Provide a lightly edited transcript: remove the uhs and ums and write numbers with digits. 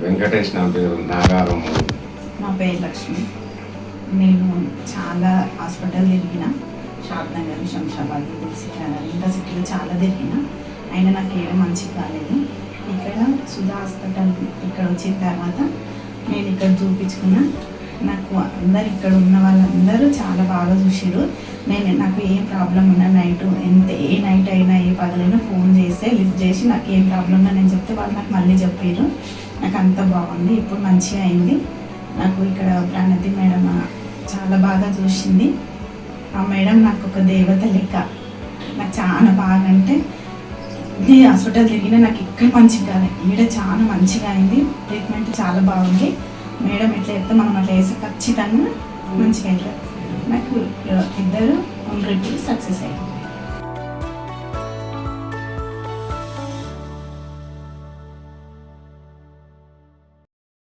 వెంకటేష్ నా పేరు, నాగారం. నా పేరు లక్ష్మి. నేను చాలా హాస్పిటల్ తిరిగిన, షాద్ నగర్, శంషాబాద్, ఇంకా సిటీలో చాలా తిరిగిన, అయినా నాకు ఏదో మంచి కాలేదు. ఇక్కడ సుధా హాస్పిటల్ ఇక్కడ వచ్చిన తర్వాత నేను ఇక్కడ చూపించుకున్నా. నాకు అందరు ఇక్కడ ఉన్న వాళ్ళందరూ చాలా బాగా చూసారు. నాకు ఏం ప్రాబ్లం ఉన్నా ఏ నైట్ అయినా ఏ పగలైనా ఫోన్ చేస్తే లిఫ్ట్ చేసి నాకు ఏం ప్రాబ్లం ఉన్నా నేను చెప్తే వాళ్ళు నాకు మళ్ళీ చెప్పారు. నాకు అంత బాగుంది, ఇప్పుడు మంచిగా అయింది. నాకు ఇక్కడ ప్రణతి మేడం చాలా బాగా చూసింది. ఆ మేడం నాకు ఒక దేవత లెక్క. నాకు చాలా బాగా అంటే నేను హాస్పిటల్ తిరిగినా నాకు ఇక్కడ మంచిగా కాలేదు, ఈడ చాలా మంచిగా అయింది. ట్రీట్మెంట్ చాలా బాగుంది. మేడం ఎట్లా చెప్తే మనం అట్లా వేస్తే ఖచ్చితంగా మంచిగా అవుతుంది. నాకు 2 రివ్యూలు సక్సెస్ అయ్యింది.